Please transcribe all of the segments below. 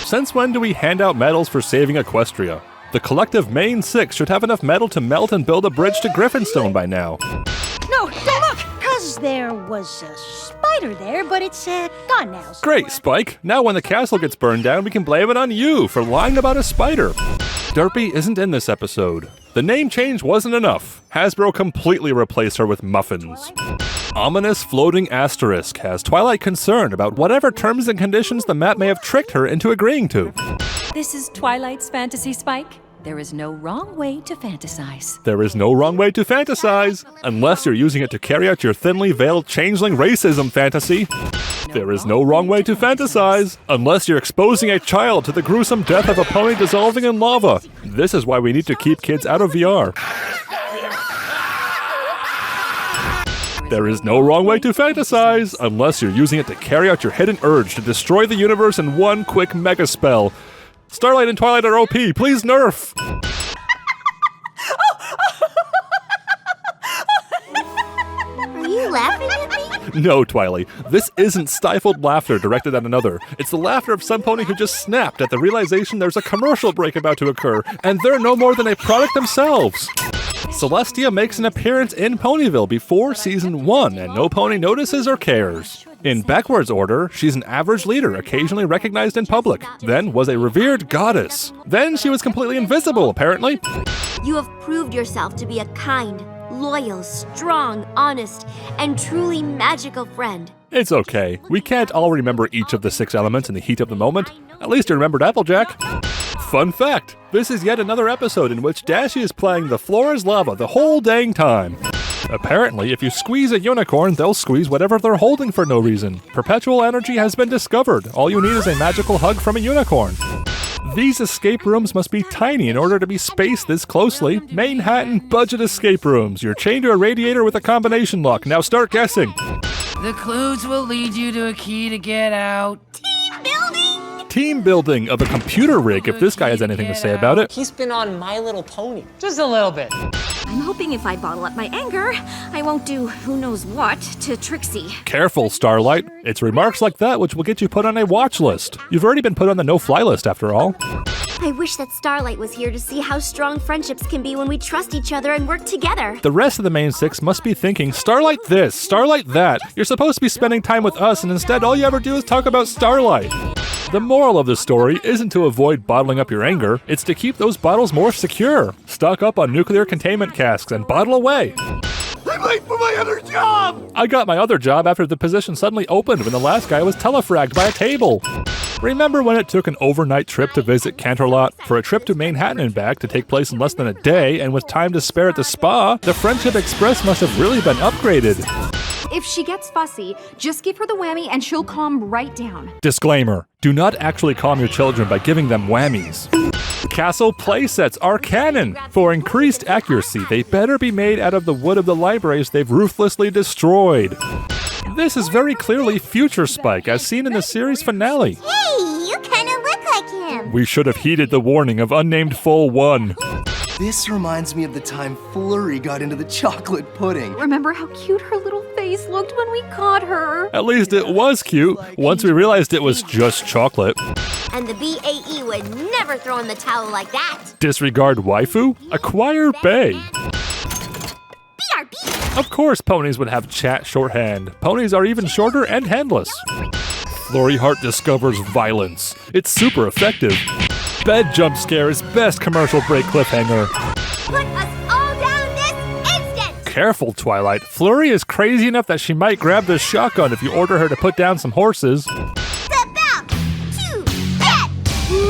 Since when do we hand out medals for saving Equestria? The collective main six should have enough metal to melt and build a bridge to Griffinstone by now. No, don't look! Cause there was a spider there, but it's gone now. So Great, Spike. Now when the castle gets burned down, we can blame it on you for lying about a spider. Derpy isn't in this episode. The name change wasn't enough. Hasbro completely replaced her with muffins. Ominous floating asterisk has Twilight concerned about whatever terms and conditions the map may have tricked her into agreeing to. This is Twilight's fantasy, Spike. There is no wrong way to fantasize. There is no wrong way to fantasize, unless you're using it to carry out your thinly veiled changeling racism fantasy. There is no wrong way to fantasize, unless you're exposing a child to the gruesome death of a pony dissolving in lava. This is why we need to keep kids out of VR. There is no wrong way to fantasize, unless you're using it to carry out your hidden urge to destroy the universe in one quick mega spell. Starlight and Twilight are OP, please nerf! Are you laughing at me? No, Twilight, this isn't stifled laughter directed at another. It's the laughter of some pony who just snapped at the realization there's a commercial break about to occur, and they're no more than a product themselves. Celestia makes an appearance in Ponyville before Season 1, and no pony notices or cares. In backwards order, she's an average leader, occasionally recognized in public, then was a revered goddess. Then she was completely invisible, apparently. You have proved yourself to be a kind, loyal, strong, honest, and truly magical friend. It's okay. We can't all remember each of the 6 elements in the heat of the moment. At least you remembered Applejack. Fun fact, this is yet another episode in which Dashie is playing The Floor is Lava the whole dang time. Apparently, if you squeeze a unicorn, they'll squeeze whatever they're holding for no reason. Perpetual energy has been discovered. All you need is a magical hug from a unicorn. These escape rooms must be tiny in order to be spaced this closely. Manhattan budget escape rooms. You're chained to a radiator with a combination lock. Now start guessing. The clues will lead you to a key to get out. Team building of a computer rig, if this guy has anything to say about it. He's been on My Little Pony. Just a little bit. I'm hoping if I bottle up my anger, I won't do who knows what to Trixie. Careful, Starlight. It's remarks like that which will get you put on a watch list. You've already been put on the no-fly list, after all. I wish that Starlight was here to see how strong friendships can be when we trust each other and work together. The rest of the main 6 must be thinking, Starlight this, Starlight that. You're supposed to be spending time with us, and instead all you ever do is talk about Starlight. The moral of the story isn't to avoid bottling up your anger, it's to keep those bottles more secure. Stock up on nuclear containment casks and bottle away. I'm late for my other job! I got my other job after the position suddenly opened when the last guy was telefragged by a table. Remember when it took an overnight trip to visit Canterlot? For a trip to Manhattan and back to take place in less than a day, and with time to spare at the spa, the Friendship Express must have really been upgraded. If she gets fussy, just give her the whammy and she'll calm right down. Disclaimer, do not actually calm your children by giving them whammies. Castle playsets are canon. For increased accuracy, they better be made out of the wood of the libraries they've ruthlessly destroyed. This is very clearly future Spike, as seen in the series finale. Hey, you kind of look like him. We should have heeded the warning of unnamed Full 1. This reminds me of the time Flurry got into the chocolate pudding. Remember how cute her little face looked when we caught her? At least it was cute, once we realized it was just chocolate. And the BAE would never throw in the towel like that. Disregard waifu? Acquire Bay. BRB! Of course ponies would have chat shorthand. Ponies are even shorter and handless. Flurry Heart discovers violence. It's super effective. Bed jump scare is best commercial break cliffhanger. Put us all down this instant! Careful, Twilight. Flurry is crazy enough that she might grab this shotgun if you order her to put down some horses. About to get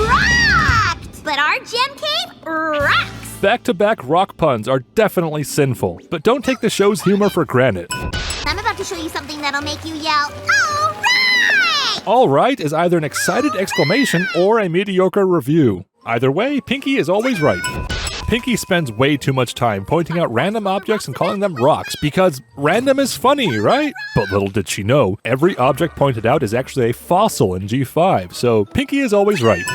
rocked! But our gem cave rocks! Back-to-back rock puns are definitely sinful, but don't take the show's humor for granted. I'm about to show you something that'll make you yell, all right! All right is either an excited exclamation or a mediocre review. Either way, Pinky is always right. Pinky spends way too much time pointing out random objects and calling them rocks because random is funny, right? But little did she know, every object pointed out is actually a fossil in G5, so Pinky is always right.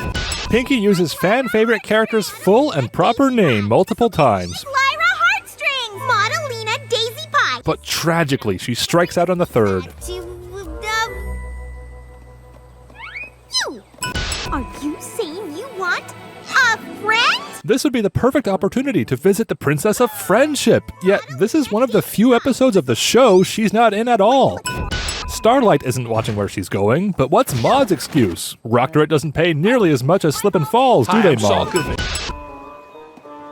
Pinky uses fan-favorite characters' full and proper name multiple times. Lyra Heartstrings! Modelina Daisy Pie! But tragically, she strikes out on the third. Are you saying you want a friend? This would be the perfect opportunity to visit the Princess of Friendship, yet this is one of the few episodes of the show she's not in at all. Starlight isn't watching where she's going, but what's Maud's excuse? Rockdorette doesn't pay nearly as much as Slip and Falls, do they, Maud?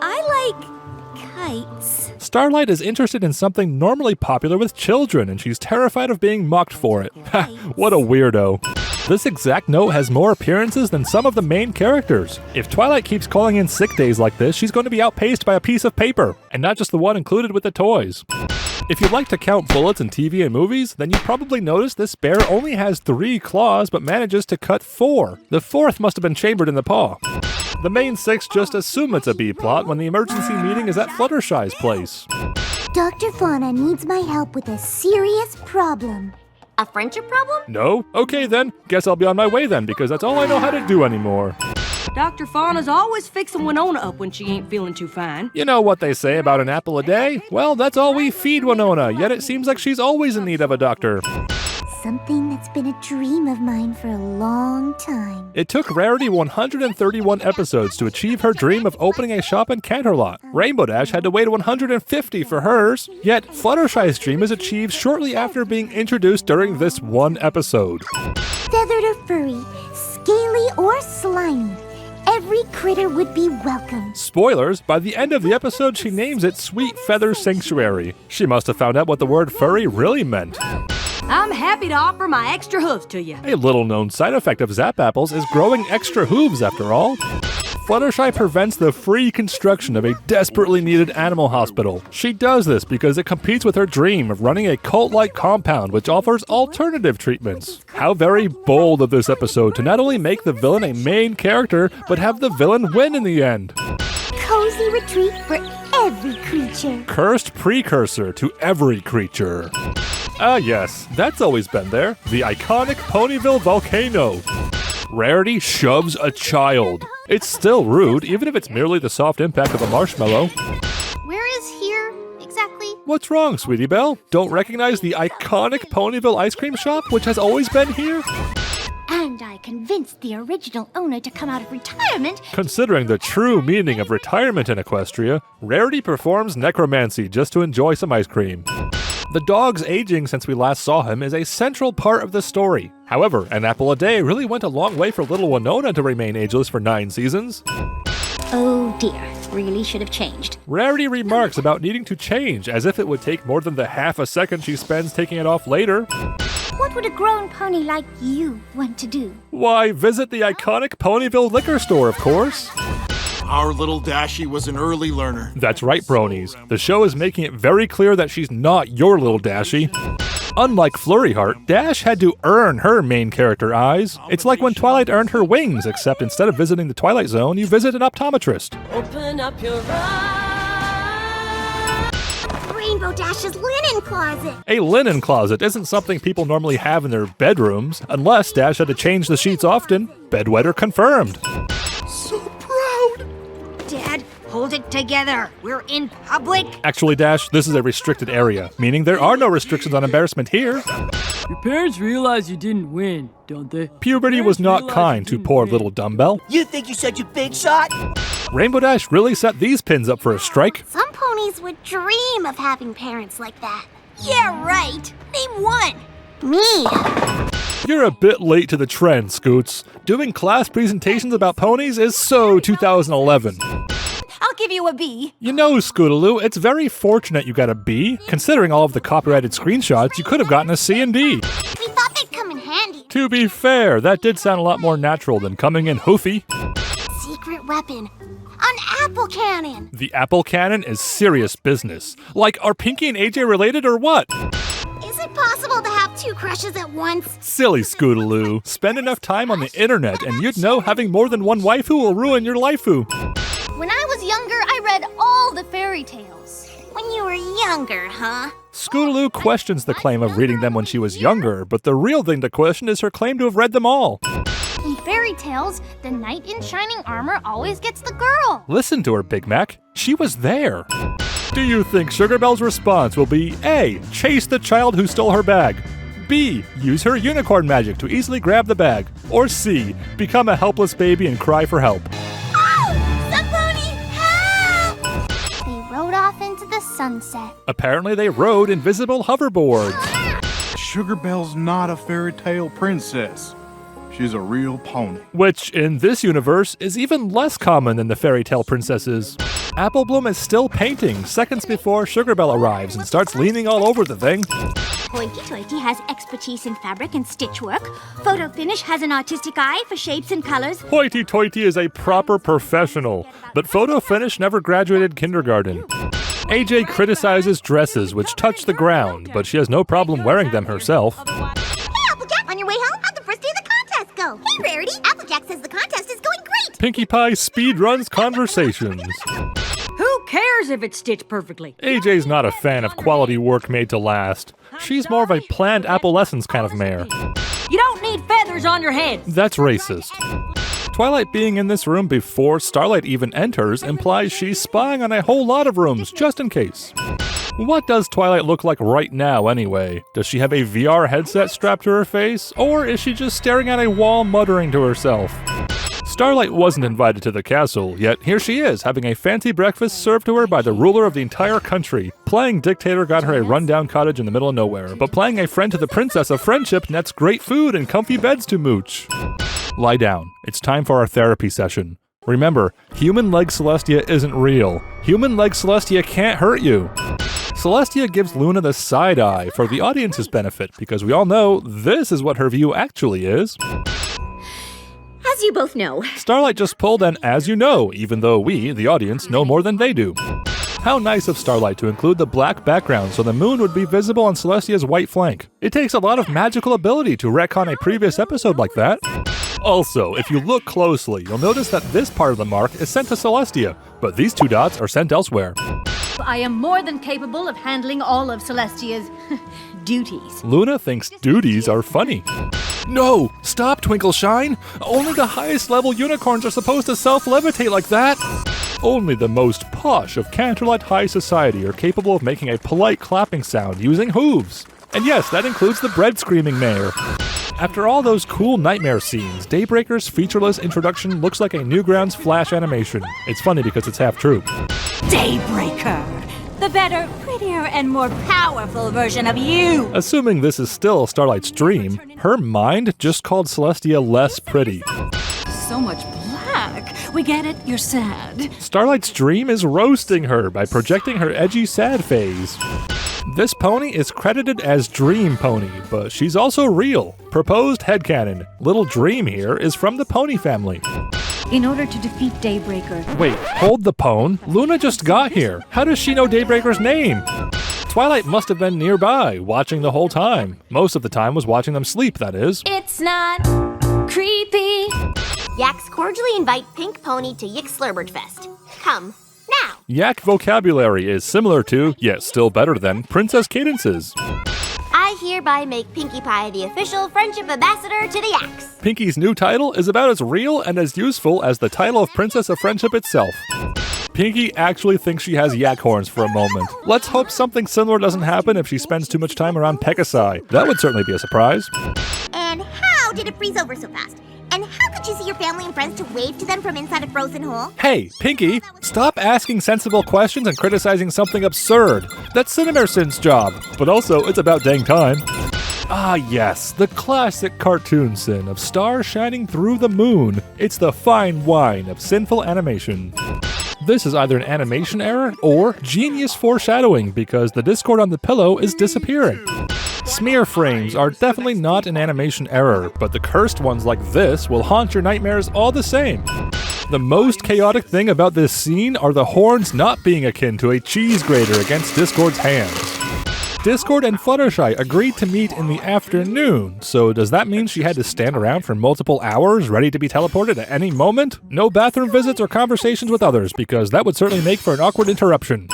I like kites. Starlight is interested in something normally popular with children, and she's terrified of being mocked for it. Ha, what a weirdo. This exact note has more appearances than some of the main characters. If Twilight keeps calling in sick days like this, she's going to be outpaced by a piece of paper, and not just the one included with the toys. If you like to count bullets in TV and movies, then you probably noticed this bear only has 3 claws but manages to cut 4. The 4th must have been chambered in the paw. The main 6 just assume it's a B-plot when the emergency meeting is at Fluttershy's place. Dr. Fauna needs my help with a serious problem. A friendship problem? No? Okay then. Guess I'll be on my way then, because that's all I know how to do anymore. Dr. Fauna's always fixing Winona up when she ain't feeling too fine. You know what they say about an apple a day? Well, that's all we feed Winona, yet it seems like she's always in need of a doctor. Something that's been a dream of mine for a long time. It took Rarity 131 episodes to achieve her dream of opening a shop in Canterlot. Rainbow Dash had to wait 150 for hers, yet Fluttershy's dream is achieved shortly after being introduced during this one episode. Feathered or furry, scaly or slimy, every critter would be welcome. Spoilers, by the end of the episode she names it Sweet Feather Sanctuary. She must have found out what the word furry really meant. I'm happy to offer my extra hooves to you. A little-known side effect of Zap Apples is growing extra hooves, after all. Fluttershy prevents the free construction of a desperately needed animal hospital. She does this because it competes with her dream of running a cult-like compound which offers alternative treatments. How very bold of this episode to not only make the villain a main character, but have the villain win in the end. Cozy retreat for every creature. Cursed precursor to every creature. Ah yes, that's always been there. The iconic Ponyville volcano. Rarity shoves a child. It's still rude, even if it's merely the soft impact of a marshmallow. Where is here exactly? What's wrong, Sweetie Belle? Don't recognize the iconic Ponyville ice cream shop, which has always been here? And I convinced the original owner to come out of retirement. Considering the true meaning of retirement in Equestria, Rarity performs necromancy just to enjoy some ice cream. The dog's aging since we last saw him is a central part of the story. However, an apple a day really went a long way for little Winona to remain ageless for 9 seasons. Oh dear, really should have changed. Rarity remarks about needing to change, as if it would take more than the half a second she spends taking it off later. What would a grown pony like you want to do? Why, visit the iconic Ponyville liquor store, of course. Our little Dashie was an early learner. That's right, bronies. The show is making it very clear that she's not your little Dashie. Unlike Flurry Heart, Dash had to earn her main character eyes. It's like when Twilight earned her wings, except instead of visiting the Twilight Zone, you visit an optometrist. Open up your eyes. Rainbow Dash's linen closet. A linen closet isn't something people normally have in their bedrooms, unless Dash had to change the sheets often. Bedwetter confirmed. So proud! Dad, hold it together. We're in public. Actually, Dash, this is a restricted area, meaning there are no restrictions on embarrassment here. Your parents realize you didn't win, don't they? Puberty was not kind to poor little dumbbell. You think you're such a big shot? Rainbow Dash really set these pins up for a strike. Some ponies would dream of having parents like that. Yeah, right. Name one. Me. You're a bit late to the trend, Scoots. Doing class presentations about ponies is so 2011. I'll give you a B. You know, Scootaloo, it's very fortunate you got a B. Considering all of the copyrighted screenshots, you could have gotten a C and D. We thought they'd come in handy. To be fair, that did sound a lot more natural than coming in hoofy. Secret weapon. An apple cannon. The apple cannon is serious business. Like, are Pinky and AJ related or what? Is it possible to have 2 crushes at once? Silly Scootaloo. Spend enough time on the internet and you'd know having more than one waifu will ruin your lifeu. When I was younger, I read all the fairy tales. When you were younger, huh? Scootaloo questions the claim of reading them when she was younger, but the real thing to question is her claim to have read them all. In fairy tales, the knight in shining armor always gets the girl. Listen to her, Big Mac. She was there. Do you think Sugar Bell's response will be A, chase the child who stole her bag, B. Use her unicorn magic to easily grab the bag. Or C. Become a helpless baby and cry for help. They rode off into the sunset. Apparently they rode invisible hoverboards. Sugar Bell's not a fairy tale princess. She's a real pony. Which, in this universe, is even less common than the fairy tale princesses. Apple Bloom is still painting seconds before Sugar Bell arrives and starts leaning all over the thing. Hoity-toity has expertise in fabric and stitch work. Photo Finish has an artistic eye for shapes and colors. Hoity-toity is a proper professional, but Photo Finish never graduated kindergarten. AJ criticizes dresses which touch the ground, but she has no problem wearing them herself. Hey, Applejack, on your way home, how'd the first day of the contest go? Hey, Rarity, Applejack says the contest is going great. Pinkie Pie speedruns conversations. Who cares if it's stitched perfectly? AJ's not a fan of quality work made to last. She's more of a planned adolescence kind of mare. You don't need feathers on your head. That's racist. Twilight being in this room before Starlight even enters implies she's spying on a whole lot of rooms, just in case. What does Twilight look like right now, anyway? Does she have a VR headset strapped to her face? Or is she just staring at a wall muttering to herself? Starlight wasn't invited to the castle, yet here she is, having a fancy breakfast served to her by the ruler of the entire country. Playing dictator got her a rundown cottage in the middle of nowhere, but playing a friend to the princess of friendship nets great food and comfy beds to mooch. Lie down. It's time for our therapy session. Remember, human leg Celestia isn't real. Human leg Celestia can't hurt you. Celestia gives Luna the side eye for the audience's benefit, because we all know this is what her view actually is. As you both know, Starlight just pulled an as you know, even though we, the audience, know more than they do. How nice of Starlight to include the black background so the moon would be visible on Celestia's white flank. It takes a lot of magical ability to retcon a previous episode like that. Also, if you look closely, you'll notice that this part of the mark is sent to Celestia, but these two dots are sent elsewhere. I am more than capable of handling all of Celestia's duties. Luna thinks duties are funny. No! Stop, Twinkle Shine! Only the highest level unicorns are supposed to self-levitate like that! Only the most posh of Canterlot High Society are capable of making a polite clapping sound using hooves. And yes, that includes the bread-screaming mayor. After all those cool nightmare scenes, Daybreaker's featureless introduction looks like a Newgrounds Flash animation. It's funny because it's half true. Daybreaker! The better, prettier, and more powerful version of you! Assuming this is still Starlight's dream, her mind just called Celestia less pretty. So much black. We get it, you're sad. Starlight's dream is roasting her by projecting her edgy sad phase. This pony is credited as Dream Pony, but she's also real. Proposed headcanon. Little Dream here is from the pony family. In order to defeat Daybreaker. Wait, hold the pone? Luna just got here. How does she know Daybreaker's name? Twilight must have been nearby, watching the whole time. Most of the time was watching them sleep, that is. It's not creepy. Yaks cordially invite Pink Pony to Yick Slurbert Fest. Come now. Yak vocabulary is similar to, yet still better than, Princess Cadences. I hereby make Pinkie Pie the official friendship ambassador to the Yaks. Pinkie's new title is about as real and as useful as the title of Princess of Friendship itself. Pinkie actually thinks she has yak horns for a moment. Let's hope something similar doesn't happen if she spends too much time around Pegasi. That would certainly be a surprise. And how did it freeze over so fast? And how could you see your family and friends to wave to them from inside a frozen hole? Hey, Pinkie, stop asking sensible questions and criticizing something absurd. That's Cinemare Sins' job. But also, it's about dang time. Ah yes, the classic cartoon sin of stars shining through the moon. It's the fine wine of sinful animation. This is either an animation error or genius foreshadowing because the Discord on the pillow is disappearing. Smear frames are definitely not an animation error, but the cursed ones like this will haunt your nightmares all the same. The most chaotic thing about this scene are the horns not being akin to a cheese grater against Discord's hands. Discord and Fluttershy agreed to meet in the afternoon, so does that mean she had to stand around for multiple hours, ready to be teleported at any moment? No bathroom visits or conversations with others, because that would certainly make for an awkward interruption.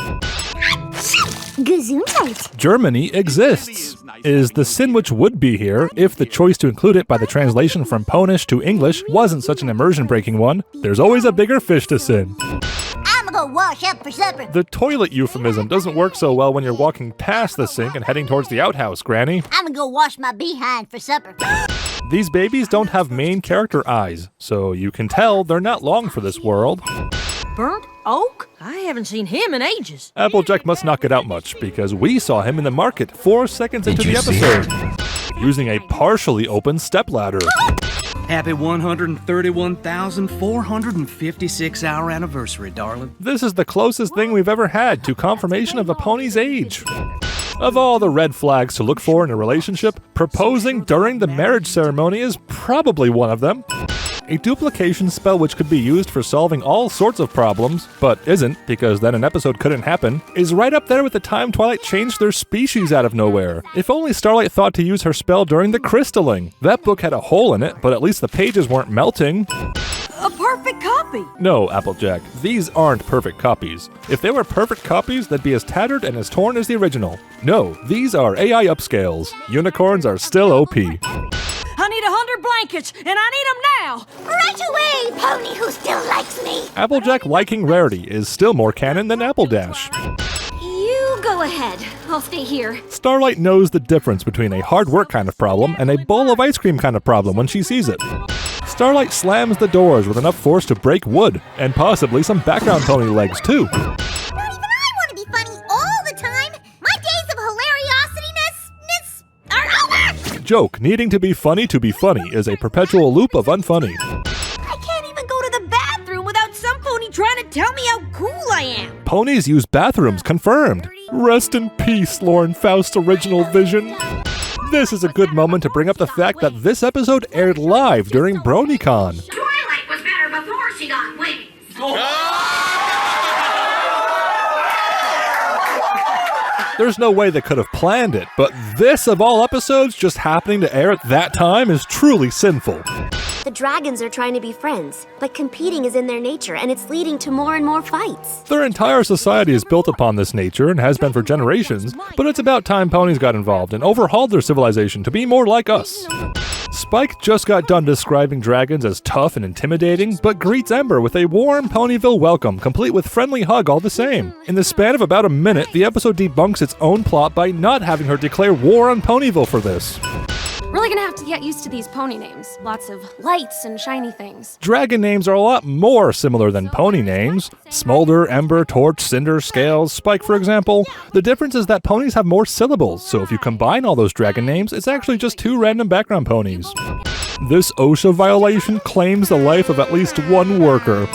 Gesundheit. Germany exists. Is the sin which would be here, if the choice to include it by the translation from Polish to English wasn't such an immersion-breaking one. There's always a bigger fish to sin. I'ma go wash up for supper. The toilet euphemism doesn't work so well when you're walking past the sink and heading towards the outhouse, Granny. I'm gonna go wash my behind for supper. These babies don't have main character eyes, so you can tell they're not long for this world. Burnt oak? I haven't seen him in ages. Applejack must not get out much, because we saw him in the market 4 seconds into the episode, using a partially open stepladder. Happy 131,456-hour anniversary, darling. This is the closest thing we've ever had to confirmation of a pony's age. Of all the red flags to look for in a relationship, proposing during the marriage ceremony is probably one of them. A duplication spell which could be used for solving all sorts of problems, but isn't, because then an episode couldn't happen, is right up there with the time Twilight changed their species out of nowhere. If only Starlight thought to use her spell during the crystalling. That book had a hole in it, but at least the pages weren't melting. A perfect copy! No, Applejack, these aren't perfect copies. If they were perfect copies, they'd be as tattered and as torn as the original. No, these are AI upscales. Unicorns are still OP. I need 100 blankets, and I need them now! Right away, pony who still likes me! Applejack liking rarity is still more canon than Appledash. You go ahead. I'll stay here. Starlight knows the difference between a hard work kind of problem and a bowl of ice cream kind of problem when she sees it. Starlight slams the doors with enough force to break wood, and possibly some background pony legs too. Not even I want to be funny all the time! My days of hilariosity-ness are over! Joke needing to be funny is a perpetual loop of unfunny. I can't even go to the bathroom without some pony trying to tell me how cool I am! Ponies use bathrooms, confirmed. Rest in peace, Lauren Faust's original vision. This is a good moment to bring up the fact that this episode aired live during BronyCon. Twilight was better before she got wings. There's no way they could have planned it, but this of all episodes just happening to air at that time is truly sinful. The dragons are trying to be friends, but competing is in their nature, and it's leading to more and more fights. Their entire society is built upon this nature and has been for generations, but it's about time ponies got involved and overhauled their civilization to be more like us. Spike just got done describing dragons as tough and intimidating, but greets Ember with a warm Ponyville welcome, complete with friendly hug all the same. In the span of about a minute, the episode debunks its own plot by not having her declare war on Ponyville for this. Really gonna have to get used to these pony names. Lots of lights and shiny things. Dragon names are a lot more similar than pony names. Smolder, Ember, Torch, Cinder, Scales, Spike, for example. The difference is that ponies have more syllables, so if you combine all those dragon names, it's actually just 2 random background ponies. This OSHA violation claims the life of at least one worker.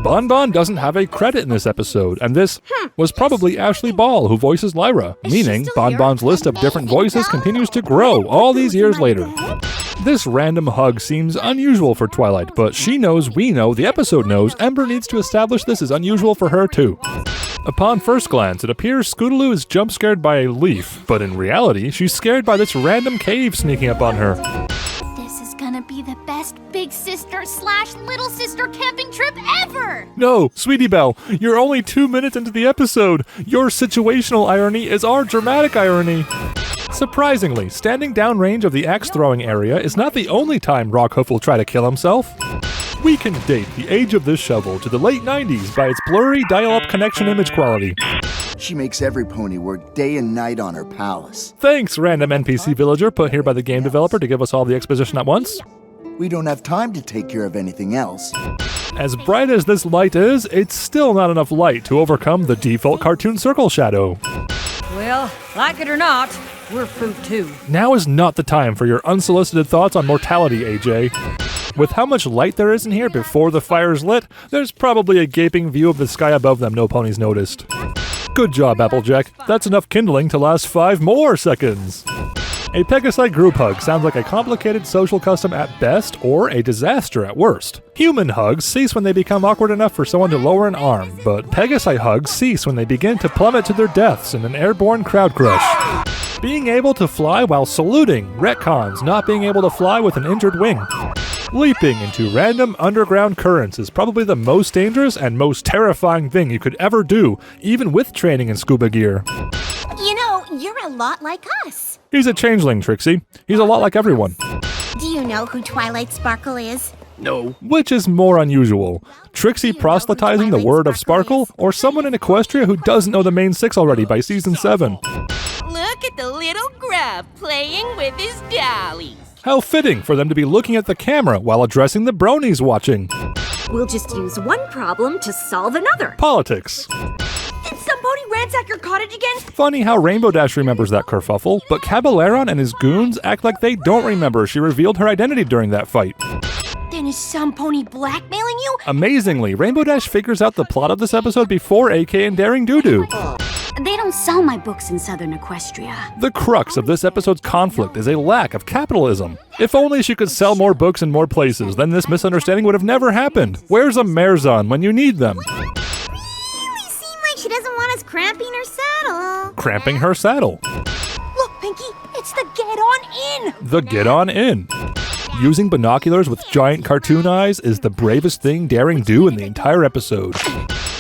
Bon Bon doesn't have a credit in this episode, and this was probably Ashley Ball, who voices Lyra, meaning Bon Bon's list of different voices continues to grow all these years later. This random hug seems unusual for Twilight, but she knows, we know, the episode knows, Ember needs to establish this is unusual for her too. Upon first glance, it appears Scootaloo is jump scared by a leaf, but in reality, she's scared by this random cave sneaking up on her. This is gonna be the best big sister / little sister camping trip ever! No, Sweetie Belle, you're only 2 minutes into the episode. Your situational irony is our dramatic irony. Surprisingly, standing downrange of the axe-throwing area is not the only time Rockhoof will try to kill himself. We can date the age of this shovel to the late 90s by its blurry dial-up connection image quality. She makes every pony work day and night on her palace. Thanks, random NPC villager put here by the game developer to give us all the exposition at once. We don't have time to take care of anything else. As bright as this light is, it's still not enough light to overcome the default cartoon circle shadow. Well, like it or not, we're food too. Now is not the time for your unsolicited thoughts on mortality, AJ. With how much light there is in here before the fire's lit, there's probably a gaping view of the sky above them no ponies noticed. Good job, Applejack. That's enough kindling to last 5 more seconds. A Pegasi group hug sounds like a complicated social custom at best, or a disaster at worst. Human hugs cease when they become awkward enough for someone to lower an arm, but Pegasi hugs cease when they begin to plummet to their deaths in an airborne crowd crush. Being able to fly while saluting retcons not being able to fly with an injured wing. Leaping into random underground currents is probably the most dangerous and most terrifying thing you could ever do, even with training in scuba gear. You know, you're a lot like us. He's a changeling, Trixie. He's a lot like everyone. Do you know who Twilight Sparkle is? No. Which is more unusual? Trixie proselytizing the word of sparkle, or someone in Equestria who doesn't know the main six already by season 7? Look at the little grub playing with his dollies. How fitting for them to be looking at the camera while addressing the bronies watching. We'll just use one problem to solve another. Politics. Did somebody ransack your cottage again? Funny how Rainbow Dash remembers that kerfuffle, but Caballeron and his goons act like they don't remember she revealed her identity during that fight. Then is some pony blackmailing you? Amazingly, Rainbow Dash figures out the plot of this episode before AK and Daring Doo-Doo. They don't sell my books in Southern Equestria. The crux of this episode's conflict is a lack of capitalism. If only she could sell more books in more places, then this misunderstanding would have never happened. Where's a Marzon when you need them? Really seem like she doesn't want us cramping her saddle. Cramping her saddle. Look, Pinky, it's the Get On In! The Get On In. Using binoculars with giant cartoon eyes is the bravest thing Daring do in the entire episode.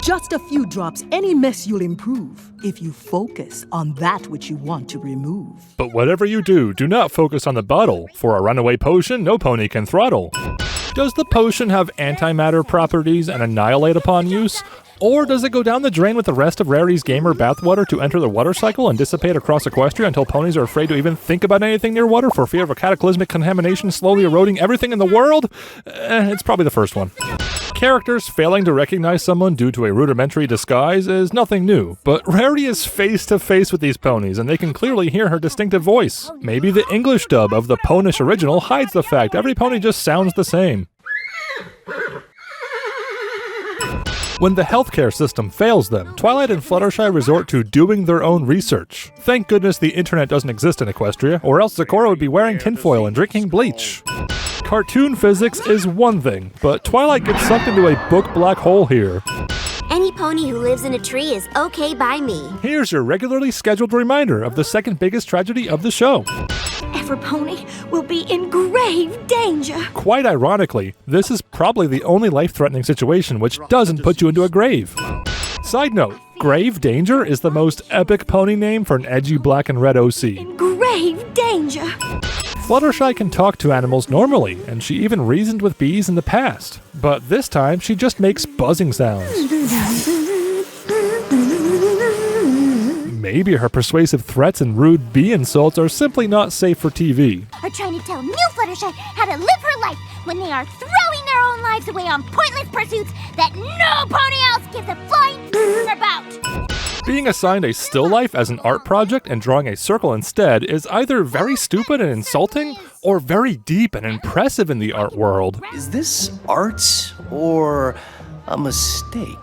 Just a few drops, any mess you'll improve if you focus on that which you want to remove. But whatever you do, do not focus on the bottle. For a runaway potion, no pony can throttle. Does the potion have antimatter properties and annihilate upon use? Or does it go down the drain with the rest of Rarity's gamer bathwater to enter the water cycle and dissipate across Equestria until ponies are afraid to even think about anything near water for fear of a cataclysmic contamination slowly eroding everything in the world? It's probably the first one. Characters failing to recognize someone due to a rudimentary disguise is nothing new, but Rarity is face to face with these ponies and they can clearly hear her distinctive voice. Maybe the English dub of the Ponish original hides the fact every pony just sounds the same. When the healthcare system fails them, Twilight and Fluttershy resort to doing their own research. Thank goodness the internet doesn't exist in Equestria, or else Zecora would be wearing tinfoil and drinking bleach. Cartoon physics is one thing, but Twilight gets sucked into a book black hole here. Any pony who lives in a tree is okay by me. Here's your regularly scheduled reminder of the second biggest tragedy of the show. Every pony will be in grave danger. Quite ironically, this is probably the only life-threatening situation which doesn't put you into a grave. Side note, Grave Danger is the most epic pony name for an edgy black and red OC. In grave danger. Fluttershy can talk to animals normally, and she even reasoned with bees in the past. But this time, she just makes buzzing sounds. Maybe her persuasive threats and rude bee insults are simply not safe for TV. Are trying to tell new Fluttershy how to live her life when they are throwing their own lives away on pointless pursuits that no pony else gives a flying about. Being assigned a still life as an art project and drawing a circle instead is either very stupid and insulting, or very deep and impressive in the art world. Is this art or a mistake?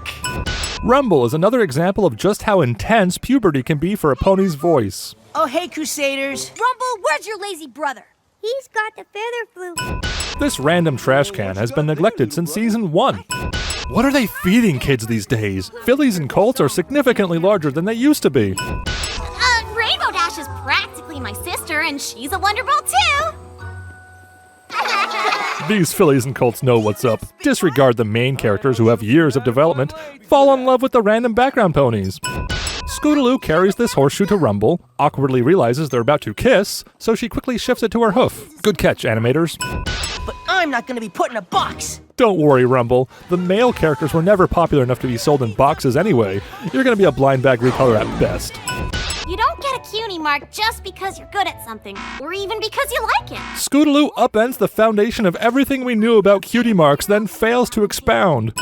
Rumble is another example of just how intense puberty can be for a pony's voice. Oh, hey, Crusaders. Rumble, where's your lazy brother? He's got the feather flu. This random trash can has been neglected since season 1. What are they feeding kids these days? Fillies and colts are significantly larger than they used to be. Rainbow Dash is practically my sister, and she's a Wonderbolt too. These fillies and colts know what's up. Disregard the main characters who have years of development. Fall in love with the random background ponies. Scootaloo carries this horseshoe to Rumble, awkwardly realizes they're about to kiss, so she quickly shifts it to her hoof. Good catch, animators. But I'm not gonna be put in a box. Don't worry, Rumble. The male characters were never popular enough to be sold in boxes anyway. You're gonna be a blind bag recolor at best. You don't get a cutie mark just because you're good at something, or even because you like it. Scootaloo upends the foundation of everything we knew about cutie marks, then fails to expound.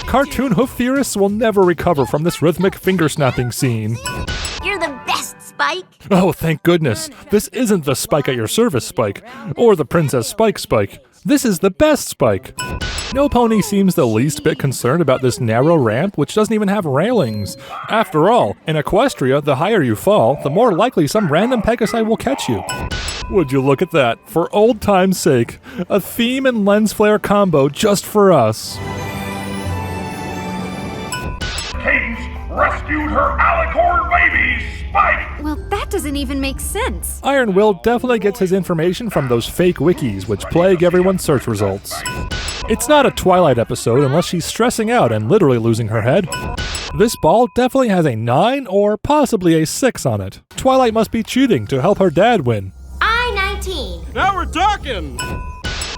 Cartoon hoof theorists will never recover from this rhythmic finger-snapping scene. You're the best, Spike. Oh, thank goodness. This isn't the Spike at your service Spike, or the Princess Spike Spike. This is the best Spike. No pony seems the least bit concerned about this narrow ramp, which doesn't even have railings. After all, in Equestria, the higher you fall, the more likely some random Pegasi will catch you. Would you look at that? For old time's sake, a theme and lens flare combo just for us. Cadence rescued her alicorn baby, Spike! Well, that doesn't even make sense. Iron Will definitely gets his information from those fake wikis, which plague everyone's search results. It's not a Twilight episode unless she's stressing out and literally losing her head. This ball definitely has a 9 or possibly a 6 on it. Twilight must be cheating to help her dad win. I-19. Now we're talking!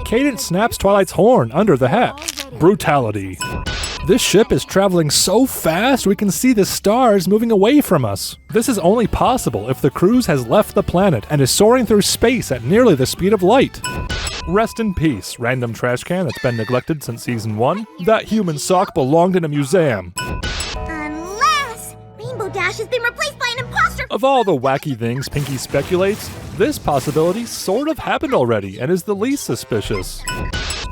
Cadence snaps Twilight's horn under the hat. Brutality. This ship is traveling so fast we can see the stars moving away from us. This is only possible if the cruise has left the planet and is soaring through space at nearly the speed of light. Rest in peace, random trash can that's been neglected since season 1. That human sock belonged in a museum. Unless Rainbow Dash has been replaced by an imposter. Of all the wacky things Pinky speculates, this possibility sort of happened already and is the least suspicious.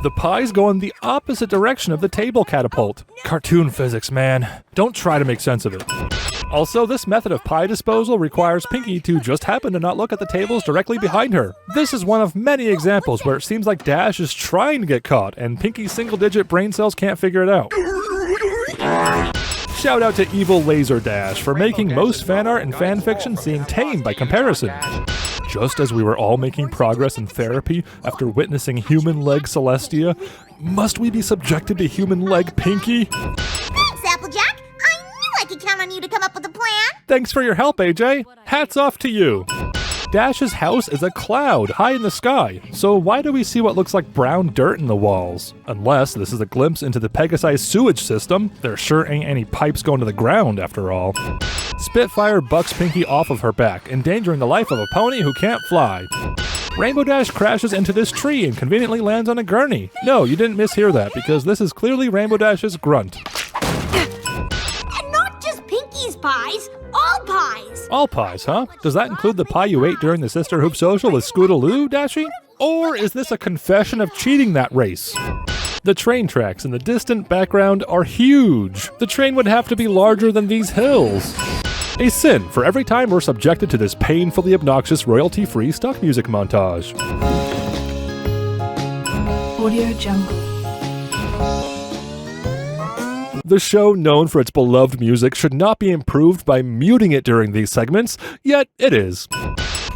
The pies go in the opposite direction of the table catapult. Cartoon physics, man. Don't try to make sense of it. Also, this method of pie disposal requires Pinky to just happen to not look at the tables directly behind her. This is one of many examples where it seems like Dash is trying to get caught, and Pinky's single-digit brain cells can't figure it out. Shout out to Evil Laser Dash for making most fan art and fanfiction seem tame by comparison. Just as we were all making progress in therapy after witnessing human leg Celestia, must we be subjected to human leg Pinky? Thanks, Applejack. I knew I could count on you to come up with a plan. Thanks for your help, AJ. Hats off to you. Dash's house is a cloud high in the sky, so why do we see what looks like brown dirt in the walls? Unless this is a glimpse into the Pegasi sewage system. There sure ain't any pipes going to the ground, after all. Spitfire bucks Pinky off of her back, endangering the life of a pony who can't fly. Rainbow Dash crashes into this tree and conveniently lands on a gurney. No, you didn't mishear that, because this is clearly Rainbow Dash's grunt. And not just Pinky's pies, all pies. All pies, huh? Does that include the pie you ate during the Sister Hoop Social with Scootaloo, Dashy? Or is this a confession of cheating that race? The train tracks in the distant background are huge. The train would have to be larger than these hills. A sin for every time we're subjected to this painfully obnoxious royalty-free stock music montage. Audio Jungle. The show, known for its beloved music, should not be improved by muting it during these segments, yet it is.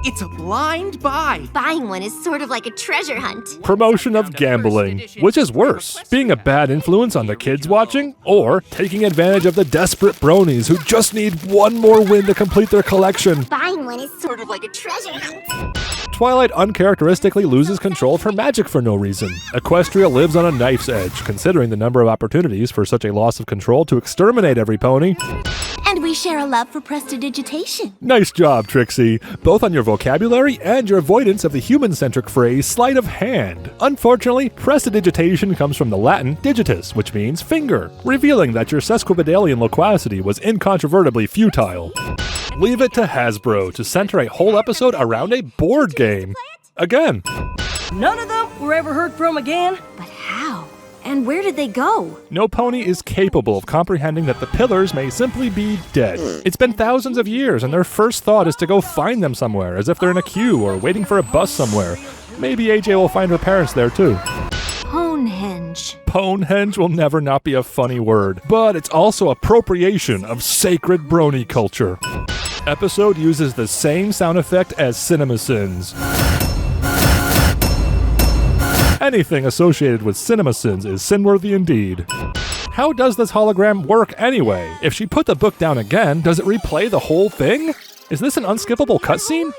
It's a blind buy. Buying one is sort of like a treasure hunt. Promotion of gambling. Which is worse, being a bad influence on the kids watching, or taking advantage of the desperate bronies who just need one more win to complete their collection? Buying one is sort of like a treasure hunt. Twilight uncharacteristically loses control of her magic for no reason. Equestria lives on a knife's edge, considering the number of opportunities for such a loss of control to exterminate every pony. And we share a love for prestidigitation. Nice job, Trixie, both on your vocabulary and your avoidance of the human-centric phrase sleight of hand. Unfortunately, prestidigitation comes from the Latin digitus, which means finger, revealing that your sesquipedalian loquacity was incontrovertibly futile. Leave it to Hasbro to center a whole episode around a board game. Again. None of them were ever heard from again. But how? And where did they go? No pony is capable of comprehending that the pillars may simply be dead. It's been thousands of years, and their first thought is to go find them somewhere, as if they're in a queue or waiting for a bus somewhere. Maybe AJ will find her parents there too. Ponehenge. Ponehenge will never not be a funny word, but it's also appropriation of sacred brony culture. Episode uses the same sound effect as Cinemare Sins. Anything associated with Cinemare Sins is sin-worthy indeed. How does this hologram work anyway? If she put the book down again, does it replay the whole thing? Is this an unskippable cutscene?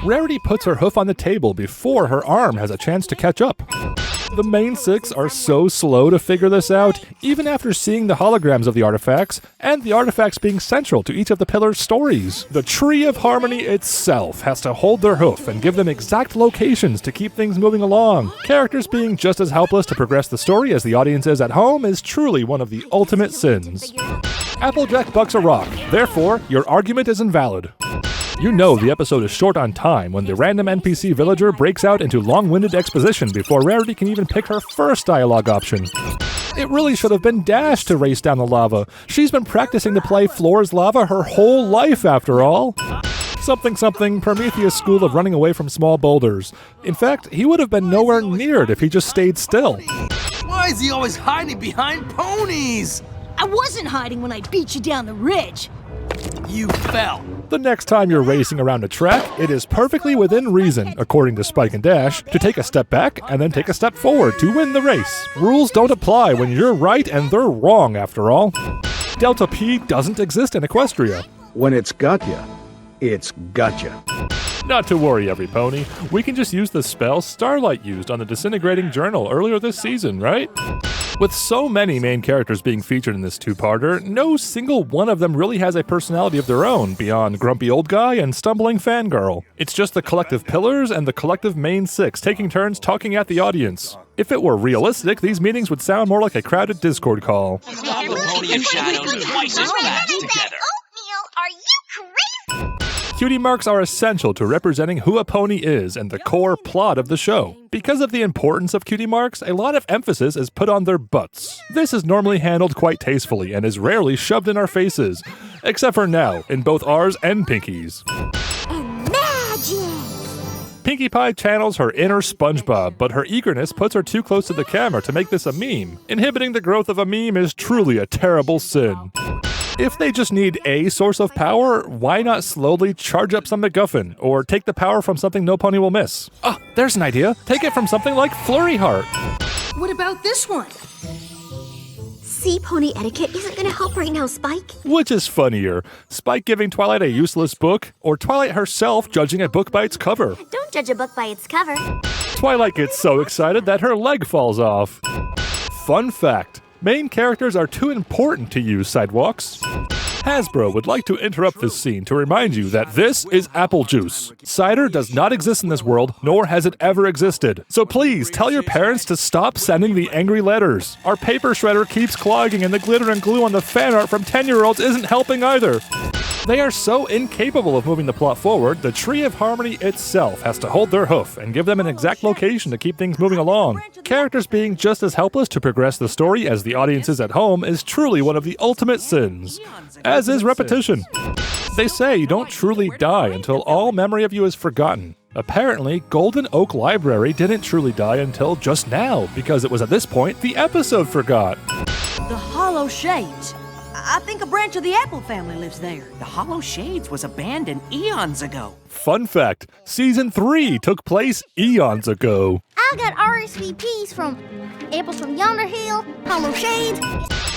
Rarity puts her hoof on the table before her arm has a chance to catch up. The main six are so slow to figure this out, even after seeing the holograms of the artifacts, and the artifacts being central to each of the pillars' stories. The Tree of Harmony itself has to hold their hoof and give them exact locations to keep things moving along. Characters being just as helpless to progress the story as the audience is at home is truly one of the ultimate sins. Applejack bucks a rock, therefore, your argument is invalid. You know the episode is short on time when the random NPC villager breaks out into long-winded exposition before Rarity can even pick her first dialogue option. It really should have been Dash to race down the lava. She's been practicing to play Floor's Lava her whole life, after all. Something, Prometheus' school of running away from small boulders. In fact, he would have been nowhere near it if he just stayed still. Why is he always hiding behind ponies? I wasn't hiding when I beat you down the ridge. You fell. The next time you're racing around a track, it is perfectly within reason, according to Spike and Dash, to take a step back and then take a step forward to win the race. Rules don't apply when you're right and they're wrong, after all. Delta P doesn't exist in Equestria. When it's got ya, it's gotcha. Not to worry, every pony. We can just use the spell Starlight used on the Disintegrating Journal earlier this season, right? With so many main characters being featured in this two-parter, no single one of them really has a personality of their own beyond Grumpy Old Guy and Stumbling Fangirl. It's just the collective pillars and the collective main six taking turns talking at the audience. If it were realistic, these meetings would sound more like a crowded Discord call. Pony of Shadows twice as fast together. Are you crazy? Cutie marks are essential to representing who a pony is and the core plot of the show. Because of the importance of cutie marks, a lot of emphasis is put on their butts. This is normally handled quite tastefully and is rarely shoved in our faces. Except for now, in both ours and Pinky's. Pinkie Pie channels her inner SpongeBob, but her eagerness puts her too close to the camera to make this a meme. Inhibiting the growth of a meme is truly a terrible sin. If they just need a source of power, why not slowly charge up some MacGuffin, or take the power from something no pony will miss? Oh, there's an idea. Take it from something like Flurry Heart. What about this one? See, pony etiquette isn't gonna help right now, Spike. Which is funnier, Spike giving Twilight a useless book, or Twilight herself judging a book by its cover? Don't judge a book by its cover. Twilight gets so excited that her leg falls off. Fun fact. Main characters are too important to use sidewalks. Hasbro would like to interrupt this scene to remind you that this is apple juice. Cider does not exist in this world, nor has it ever existed. So please tell your parents to stop sending the angry letters. Our paper shredder keeps clogging and the glitter and glue on the fan art from 10-year-olds isn't helping either. They are so incapable of moving the plot forward, the Tree of Harmony itself has to hold their hoof and give them an exact location to keep things moving along. Characters being just as helpless to progress the story as the audiences at home is truly one of the ultimate sins, as is repetition. They say you don't truly die until all memory of you is forgotten. Apparently, Golden Oak Library didn't truly die until just now, because it was at this point the episode forgot. The Hollow Shades. I think a branch of the Apple family lives there. The Hollow Shades was abandoned eons ago. Fun fact, Season 3 took place eons ago. I got RSVPs from Apples from Yonder Hill, Hollow Shades.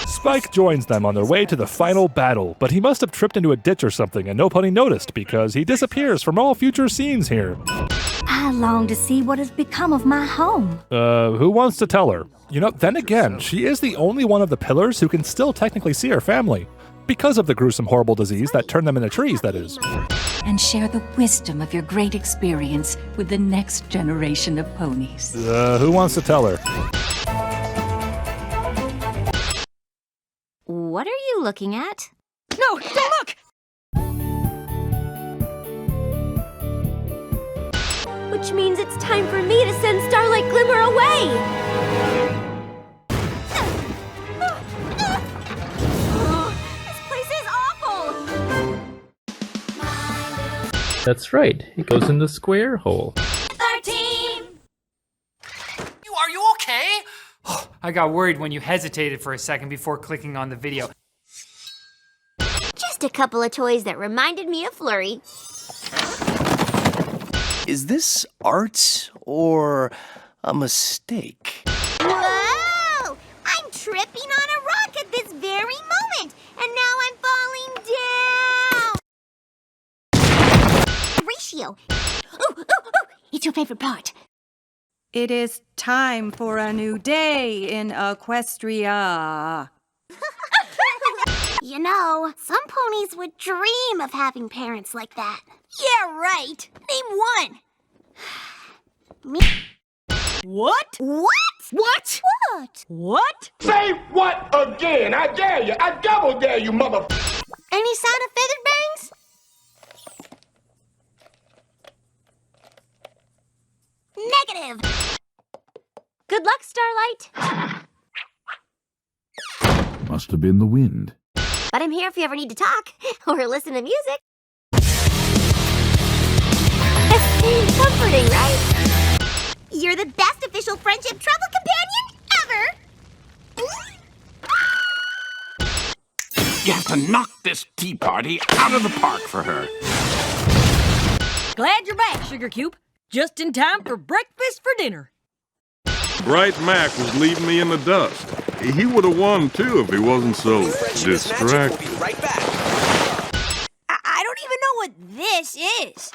Spike joins them on their way to the final battle, but he must have tripped into a ditch or something and no pony noticed because he disappears from all future scenes here. I long to see what has become of my home. Who wants to tell her? You know, then again, she is the only one of the pillars who can still technically see her family. Because of the gruesome, horrible disease that turned them into trees, that is. And share the wisdom of your great experience with the next generation of ponies. Who wants to tell her? What are you looking at? No, don't look! Which means it's time for me to send Starlight Glimmer away! This place is awful! That's right, it goes in the square hole. 13! Are you okay? I got worried when you hesitated for a second before clicking on the video. Just a couple of toys that reminded me of Flurry. Is this art or a mistake? Whoa! I'm tripping on a rock at this very moment, and now I'm falling down! Ratio. Ooh, it's your favorite part. It is time for a new day in Equestria. You know, some ponies would dream of having parents like that. Yeah, right. Name one. Me. What? What? What? What? What? Say what again? I dare you. I double dare you, mother... Any sound of feathered bangs? Negative. Good luck, Starlight. Must have been the wind. But I'm here if you ever need to talk or listen to music. Comforting, right? You're the best official friendship travel companion ever! You have to knock this tea party out of the park for her. Glad you're back, Sugar Cube. Just in time for breakfast for dinner. Bright Mac was leaving me in the dust. He would have won, too, if he wasn't so distracted. We'll be right back. I don't even know what this is.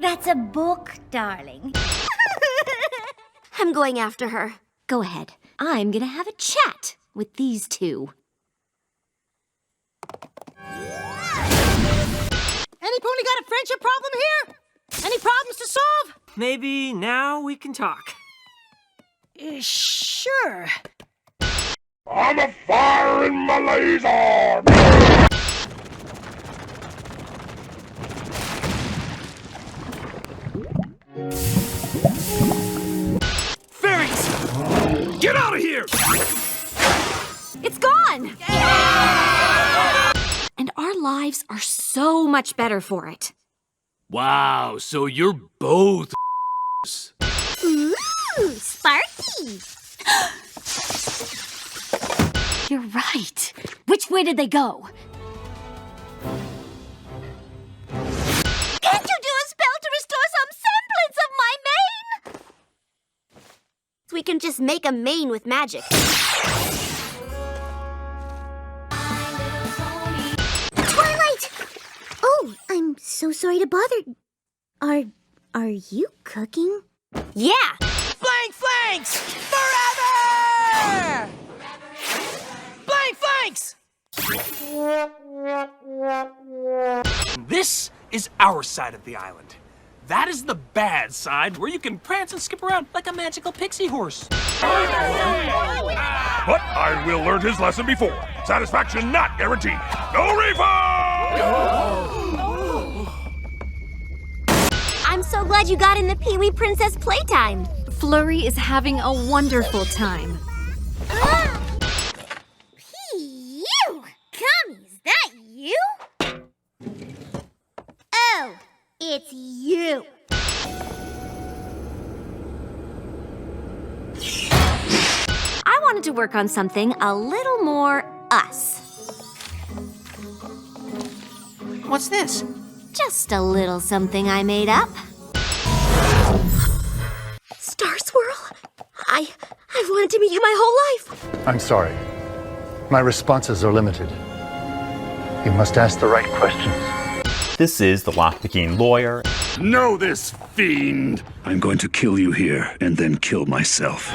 That's a book, darling. I'm going after her. Go ahead. I'm gonna have a chat with these two. Any pony got a friendship problem here? Any problems to solve? Maybe now we can talk. Sure. I'm a firing my laser! Fairies! Get out of here! It's gone! And our lives are so much better for it. Wow, so you're both Ooh, Sparky! You're right. Which way did they go? Can't you do a spell to restore some semblance of my mane? We can just make a mane with magic. Twilight! Oh, I'm so sorry to bother. Are you cooking? Yeah! Blank flanks! Forever! Blank flanks! This is our side of the island. That is the bad side, where you can prance and skip around like a magical pixie horse. But I will learn his lesson before. Satisfaction not guaranteed. No refund! I'm so glad you got in the Pee-wee Princess playtime. Flurry is having a wonderful time. You! Come, is that you? Oh, it's you. I wanted to work on something a little more us. What's this? Just a little something I made up. Star Swirl, I've wanted to meet you my whole life. I'm sorry. My responses are limited. You must ask the right questions. This is the lockpicking lawyer. Know this, fiend! I'm going to kill you here and then kill myself.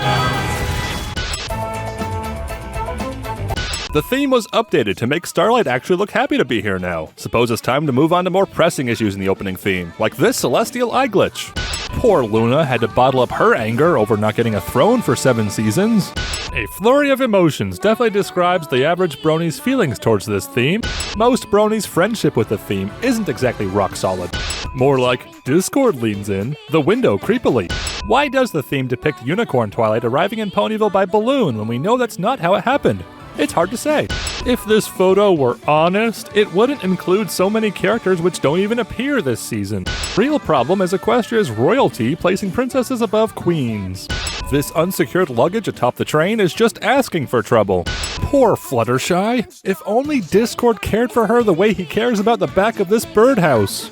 The theme was updated to make Starlight actually look happy to be here now. Suppose it's time to move on to more pressing issues in the opening theme, like this celestial eye glitch. Poor Luna had to bottle up her anger over not getting a throne for 7 seasons. A flurry of emotions definitely describes the average brony's feelings towards this theme. Most brony's friendship with the theme isn't exactly rock solid. More like Discord leans in, the window creepily. Why does the theme depict Unicorn Twilight arriving in Ponyville by balloon when we know that's not how it happened? It's hard to say. If this photo were honest, it wouldn't include so many characters which don't even appear this season. Real problem is Equestria's royalty placing princesses above queens. This unsecured luggage atop the train is just asking for trouble. Poor Fluttershy. If only Discord cared for her the way he cares about the back of this birdhouse.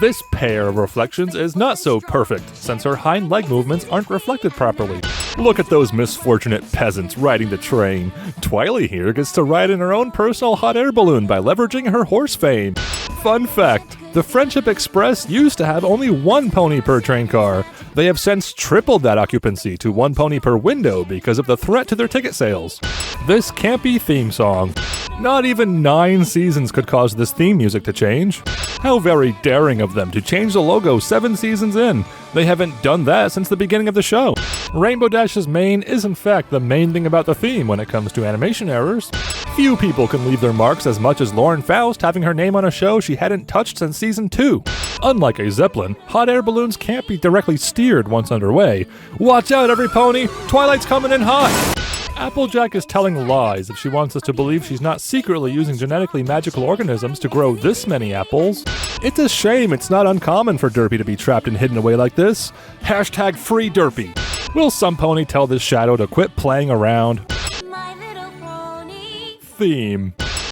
This pair of reflections is not so perfect, since her hind leg movements aren't reflected properly. Look at those misfortunate peasants riding the train. Twily here gets to ride in her own personal hot air balloon by leveraging her horse fame. Fun fact, the Friendship Express used to have only 1 pony per train car. They have since tripled that occupancy to 1 pony per window because of the threat to their ticket sales. This campy theme song. Not even 9 seasons could cause this theme music to change. How very daring of them to change the logo 7 seasons in. They haven't done that since the beginning of the show. Rainbow Dash's mane is in fact the main thing about the theme when it comes to animation errors. Few people can leave their marks as much as Lauren Faust having her name on a show she hadn't touched since season 2. Unlike a Zeppelin, hot air balloons can't be directly steered once underway. Watch out, every pony! Twilight's coming in hot! Applejack is telling lies if she wants us to believe she's not secretly using genetically magical organisms to grow this many apples. It's a shame it's not uncommon for Derpy to be trapped and hidden away like this. Hashtag free Derpy. Will some pony tell this shadow to quit playing around? My little pony. Theme.